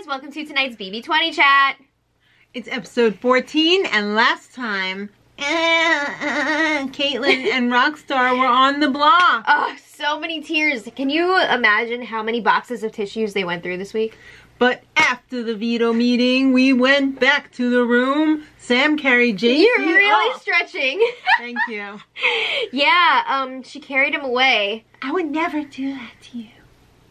guys, welcome to tonight's BB20 chat. It's episode 14, and last time, Caitlyn and Rockstar were on the block. Oh, so many tears. Can you imagine how many boxes of tissues they went through this week? But after the veto meeting, we went back to the room. Sam carried JC. You're really stretching. Thank you. Yeah, she carried him away. I would never do that to you.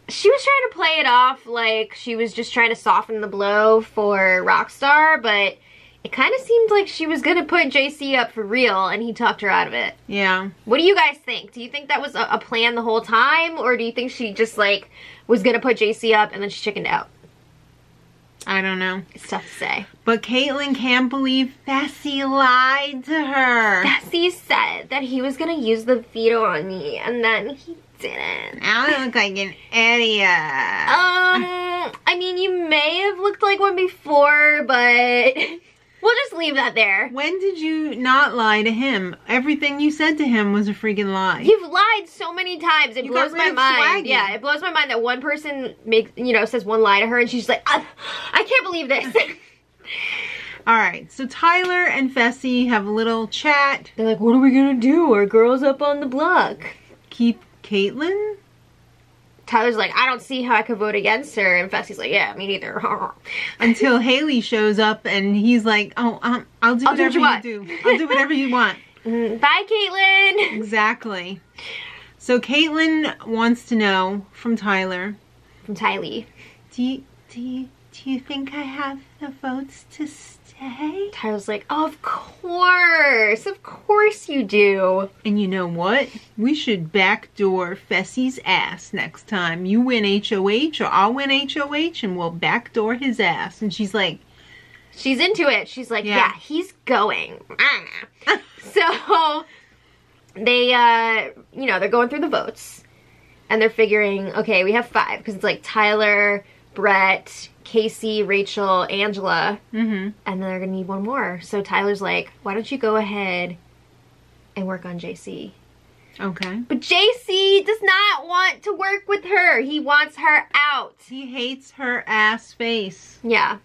She was trying to play it off like she was just trying to soften the blow for Rockstar, but it kind of seemed like she was going to put JC up for real, and he talked her out of it. Yeah. What do you guys think? Do you think that was a plan the whole time, or do you think she just, like, was going to put JC up and then she chickened out? I don't know. It's tough to say. But Caitlyn can't believe Fessy lied to her. Fessy said that he was going to use the veto on me, and then he didn't. I look like an idiot. I mean, you may have looked like one before, but we'll just leave that there. When did you not lie to him? Everything you said to him was a freaking lie. You've lied so many times. It blows my mind. Swaggy. Yeah, it blows my mind that one person says one lie to her, and she's like, I can't believe this. All right, so Tyler and Fessy have a little chat. They're like, what are we gonna do? Our girl's up on the block. Keep Caitlyn? Tyler's like, I don't see how I could vote against her. And Fessy's like, yeah, me neither. Until Haley shows up and he's like, oh, I'll do whatever you do. I'll do whatever you want. Bye, Caitlyn. Exactly. So Caitlyn wants to know from Tyler. From Tylee. Do you think I have the votes to stay? Tyler's like, oh, of course you do. And you know what? We should backdoor Fessy's ass next time. You win HOH or I'll win HOH and we'll backdoor his ass. And she's like... She's into it. She's like, yeah he's going. So, they, they're going through the votes. And they're figuring, okay, we have 5. Because it's like Tyler, Brett, Casey, Rachel, Angela, and then they're gonna need one more. So Tyler's like, why don't you go ahead and work on JC? Okay. But JC does not want to work with her. He wants her out. He hates her ass face. Yeah.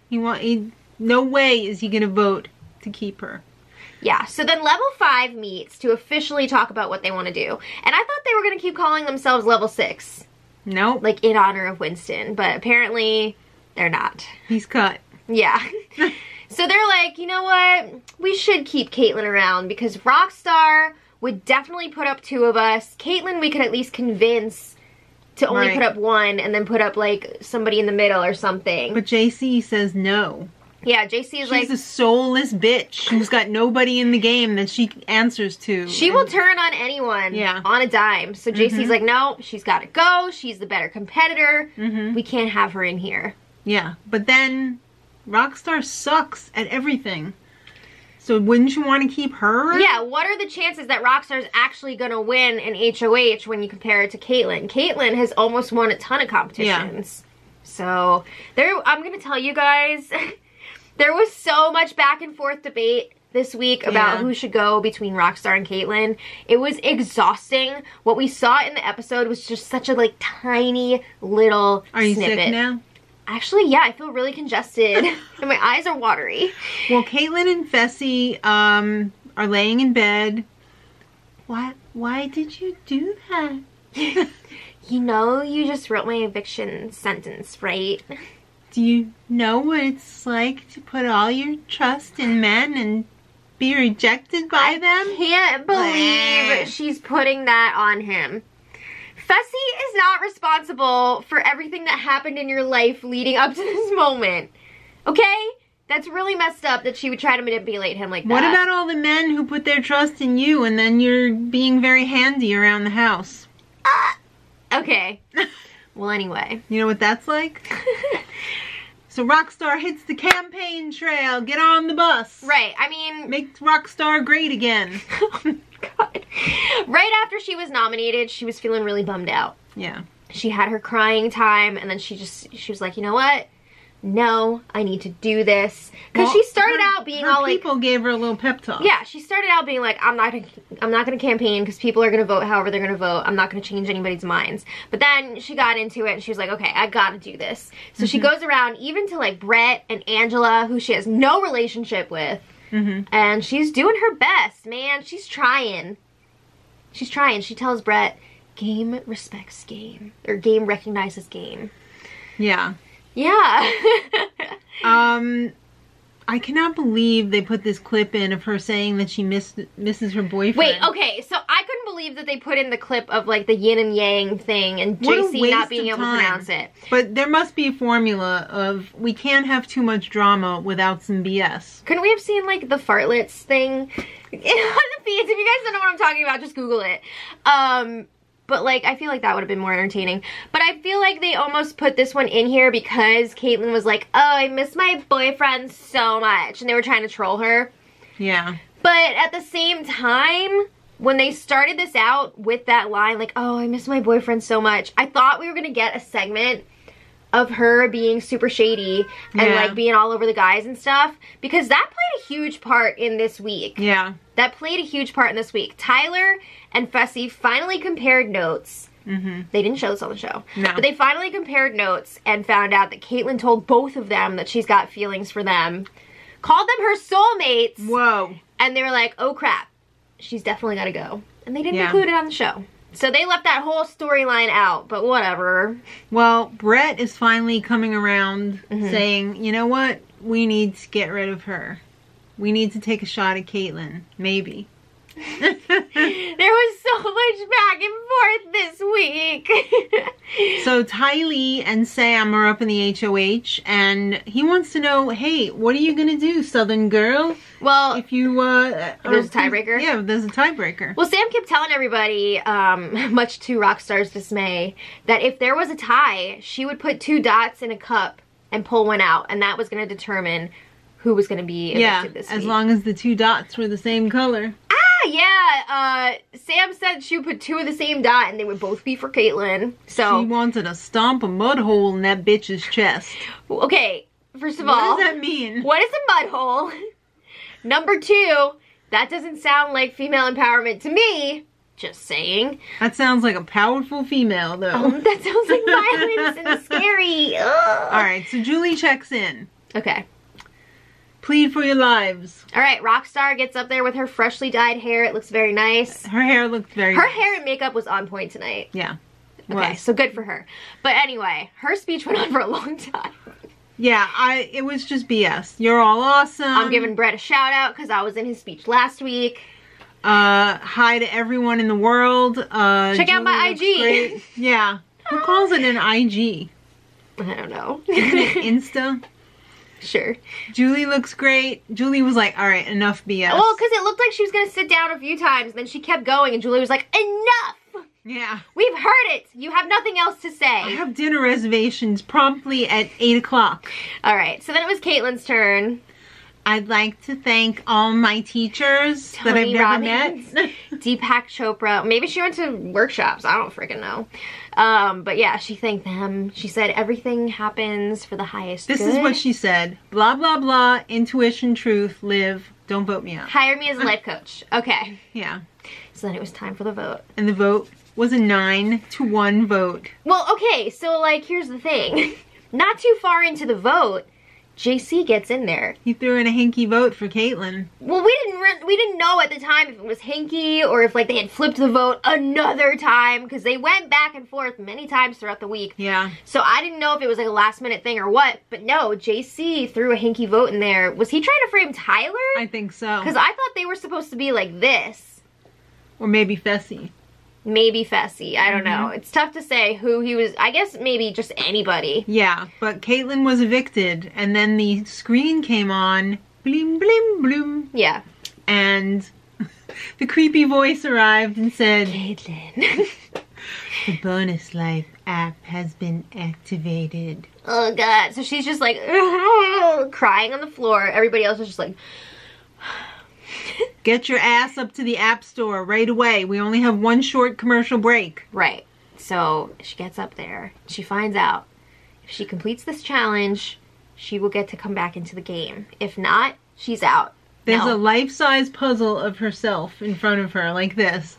No way is he gonna vote to keep her. Yeah, so then level 5 meets to officially talk about what they want to do. And I thought they were gonna keep calling themselves level 6. Nope. Like in honor of Winston, but apparently they're not. He's cut. Yeah. So they're like, you know what? We should keep Caitlyn around because Rockstar would definitely put up 2 of us. Caitlyn we could at least convince to only put up 1 and then put up like somebody in the middle or something. But JC says no. Yeah, JC is like... She's a soulless bitch who's got nobody in the game that she answers to. She will turn on anyone on a dime. So JC's like, no, she's got to go. She's the better competitor. We can't have her in here. Yeah, but then Rockstar sucks at everything. So wouldn't you want to keep her around? Yeah, what are the chances that Rockstar's actually going to win an HOH when you compare it to Caitlyn? Caitlyn has almost won a ton of competitions. Yeah. So, I'm going to tell you guys... There was so much back and forth debate this week about who should go between Rockstar and Caitlyn. It was exhausting. What we saw in the episode was just such a like tiny little snippet. Are you sick now? Actually, yeah, I feel really congested and my eyes are watery. Well, Caitlyn and Fessy are laying in bed. Why did you do that? You know, you just wrote my eviction sentence, right? Do you know what it's like to put all your trust in men and be rejected by them? I can't believe she's putting that on him. Fessy is not responsible for everything that happened in your life leading up to this moment. Okay? That's really messed up that she would try to manipulate him like that. What about all the men who put their trust in you and then you're being very handy around the house? Okay. Well, anyway. You know what that's like? So Rockstar hits the campaign trail. Get on the bus. Right. I mean... Make Rockstar great again. Oh, God. Right after she was nominated, she was feeling really bummed out. Yeah. She had her crying time, and then she was like, you know what? no, I need to do this. Because she started out being all like... people gave her a little pep talk. Yeah, she started out being like, I'm not gonna campaign because people are gonna vote however they're gonna vote. I'm not gonna change anybody's minds. But then she got into it and she was like, okay, I gotta do this. So she goes around even to like Brett and Angela, who she has no relationship with. And she's doing her best, man. She's trying. She's trying. She tells Brett, game respects game. Or game recognizes game. Yeah. Yeah. I cannot believe they put this clip in of her saying that she misses her boyfriend. Wait, okay, so I couldn't believe that they put in the clip of like the yin and yang thing and JC not being able to pronounce it. But there must be a formula of we can't have too much drama without some BS. Couldn't we have seen like the fartlets thing on the feeds? If you guys don't know what I'm talking about, just Google it. But like, I feel like that would have been more entertaining. But I feel like they almost put this one in here because Caitlyn was like, oh, I miss my boyfriend so much. And they were trying to troll her. Yeah. But at the same time, when they started this out with that line, like, oh, I miss my boyfriend so much, I thought we were going to get a segment of her being super shady and like being all over the guys and stuff. Because that played a huge part in this week. Yeah. That played a huge part in this week. Tyler and Fessy finally compared notes. They didn't show this on the show. No. But they finally compared notes and found out that Caitlyn told both of them that she's got feelings for them. Called them her soulmates. Whoa. And they were like, oh crap, she's definitely got to go. And they didn't include it on the show. So they left that whole storyline out, but whatever. Well, Brett is finally coming around saying, you know what? We need to get rid of her. We need to take a shot at Caitlyn. Maybe. There was so much back and forth this week. So Tylee and Sam are up in the HOH, and he wants to know, hey, what are you going to do, Southern girl? Well, if you, there's a tiebreaker? Yeah, there's a tiebreaker. Well, Sam kept telling everybody, much to Rockstar's dismay, that if there was a tie, she would put 2 dots in a cup and pull one out, and that was going to determine who was going to be evicted this week. As long as the 2 dots were the same color. Yeah, Sam said she would put 2 of the same dot and they would both be for Caitlyn. So she wanted to stomp a mud hole in that bitch's chest. Okay, first of all, what does that mean? What is a mud hole? Number 2, that doesn't sound like female empowerment to me. Just saying. That sounds like a powerful female, though. That sounds like violence and scary. Ugh. Alright, so Julie checks in. Okay. Plead for your lives. Alright, Rockstar gets up there with her freshly dyed hair. It looks very nice. Her hair looked very nice. Her hair and makeup was on point tonight. Yeah. Okay, so good for her. But anyway, her speech went on for a long time. Yeah, it was just BS. You're all awesome. I'm giving Brett a shout out because I was in his speech last week. Hi to everyone in the world. Check out my IG. Great. Yeah. Who calls it an IG? I don't know. Isn't it Insta? Sure. Julie looks great. Julie was like, alright, enough BS. Well, because it looked like she was going to sit down a few times, and then she kept going, and Julie was like, enough! Yeah. We've heard it! You have nothing else to say. I have dinner reservations promptly at 8 o'clock. Alright, so then it was Caitlyn's turn. I'd like to thank all my teachers Tony that I've never Robbins, met. Deepak Chopra. Maybe she went to workshops. I don't freaking know. But yeah, she thanked them. She said everything happens for the highest good. This is what she said. Blah, blah, blah. Intuition, truth, live. Don't vote me out. Hire me as a life coach. Okay. Yeah. So then it was time for the vote. And the vote was a 9-1 vote. Well, okay. So, like, here's the thing. Not too far into the vote, JC gets in there. He threw in a hinky vote for Caitlyn. Well, we didn't know at the time if it was hinky or if like they had flipped the vote another time because they went back and forth many times throughout the week. Yeah. So I didn't know if it was like a last minute thing or what. But no, JC threw a hinky vote in there. Was he trying to frame Tyler? I think so. Because I thought they were supposed to be like this. Or maybe Fessy. Maybe Fessy. I don't know. It's tough to say who he was. I guess maybe just anybody. Yeah, but Caitlyn was evicted, and then the screen came on. Blim, blim, bloom. Yeah. And the creepy voice arrived and said, Caitlyn. the bonus life app has been activated. Oh, God. So she's just like, crying on the floor. Everybody else is just like... Get your ass up to the app store right away. We only have one short commercial break. Right. So she gets up there. She finds out if she completes this challenge, she will get to come back into the game. If not, she's out. There's a life-size puzzle of herself in front of her, like this.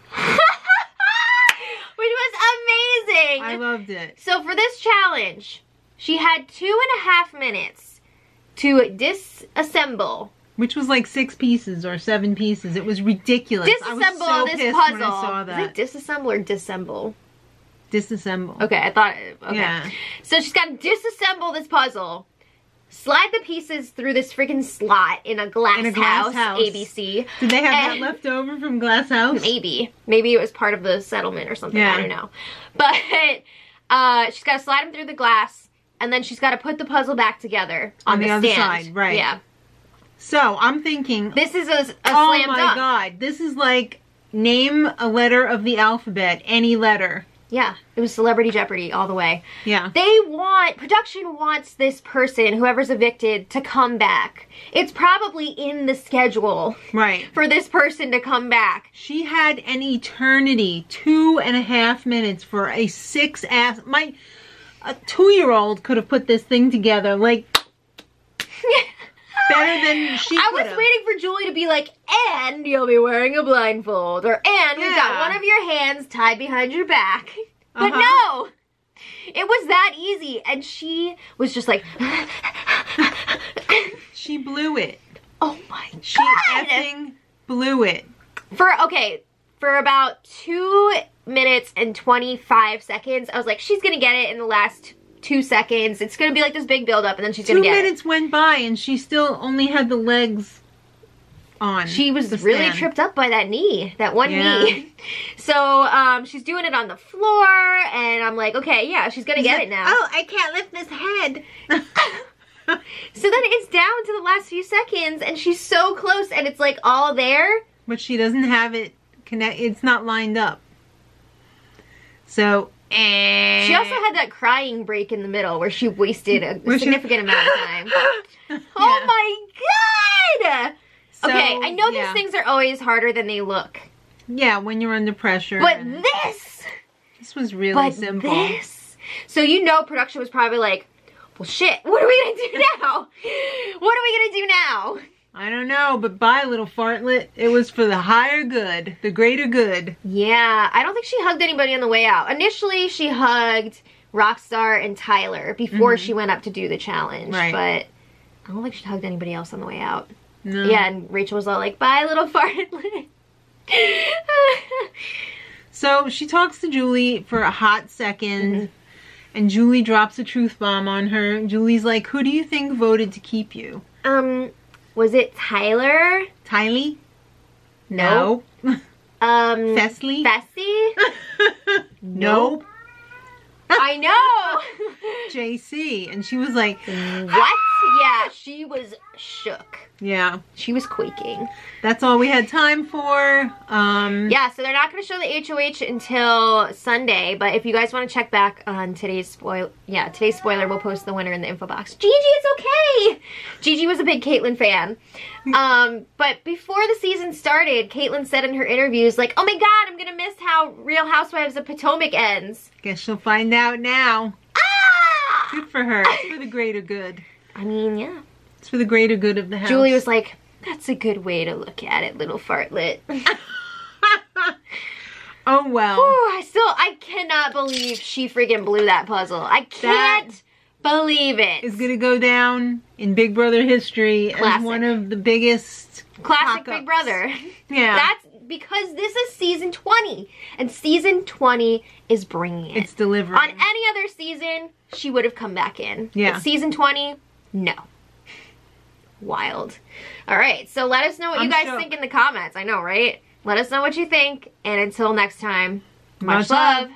Which was amazing. I loved it. So for this challenge, she had 2.5 minutes to disassemble. Which was like 6 pieces or 7 pieces. It was ridiculous. Disassemble I was so this pissed puzzle. when I saw that. Is it disassemble or dissemble? Disassemble. Okay, I thought, okay. Yeah. So she's got to disassemble this puzzle, slide the pieces through this freaking slot in a glass, house, ABC. Did they have that left over from Glass House? Maybe. Maybe it was part of the settlement or something. Yeah. I don't know. But she's got to slide them through the glass, and then she's got to put the puzzle back together on the other side. Right. Yeah. So, I'm thinking... This is a slam dunk. Oh my god. This is like, name a letter of the alphabet. Any letter. Yeah, it was Celebrity Jeopardy all the way. Yeah. Production wants this person, whoever's evicted, to come back. It's probably in the schedule. Right. For this person to come back. She had an eternity, 2.5 minutes for a 6-ass... A 2-year-old could have put this thing together, like... better than she could have. I was waiting for Julie to be like, and you'll be wearing a blindfold. Or, and we've got one of your hands tied behind your back. But no! It was that easy. And she was just like... She blew it. Oh my god! She effing blew it. For about 2 minutes and 25 seconds, I was like, she's gonna get it in the last 2 seconds. It's gonna be like this big build-up, and then she's gonna get it. 2 minutes went by, and she still only had the legs on. She was really tripped up by that knee, that one knee. So she's doing it on the floor, and I'm like, okay, yeah, she's gonna get it now. Oh, I can't lift this head. So then it's down to the last few seconds, and she's so close, and it's like all there. But she doesn't have it connect. It's not lined up. So. She also had that crying break in the middle where she wasted a significant amount of time. Oh my god! So, okay, I know these things are always harder than they look. Yeah, when you're under pressure. But this was really simple. So you know production was probably like, well shit, what are we gonna do now? What are we gonna do now? I don't know, but bye, little fartlet. It was for the higher good, the greater good. Yeah, I don't think she hugged anybody on the way out. Initially, she hugged Rockstar and Tyler before she went up to do the challenge. Right. But I don't think she hugged anybody else on the way out. No. Yeah, and Rachel was all like, bye, little fartlet. So she talks to Julie for a hot second, and Julie drops a truth bomb on her. Julie's like, who do you think voted to keep you? Was it Tyler? Tylee? No. Fesley? Fessy? Nope. I know. JC. And she was like, what? Yeah, she was shook. Yeah. She was quaking. That's all we had time for. Yeah, so they're not going to show the HOH until Sunday, but if you guys want to check back on today's spoiler, we'll post the winner in the info box. Gigi, it's okay! Gigi was a big Caitlyn fan. But before the season started, Caitlyn said in her interviews, like, oh my god, I'm going to miss how Real Housewives of Potomac ends. Guess she'll find out now. Ah! Good for her. It's for the greater good. I mean, yeah. It's for the greater good of the house. Julie was like, that's a good way to look at it, little fartlet. Oh, well. Whew, I cannot believe she freaking blew that puzzle. I can't believe it. It's going to go down in Big Brother history as one of the biggest classic Big Brother. Yeah. That's because this is season 20. And season 20 is bringing it. It's delivering. On any other season, she would have come back in. Yeah. But season 20, no. Wild. All right, so let us know what you guys think in the comments. I know, right? Let us know what you think. And until next time, much love.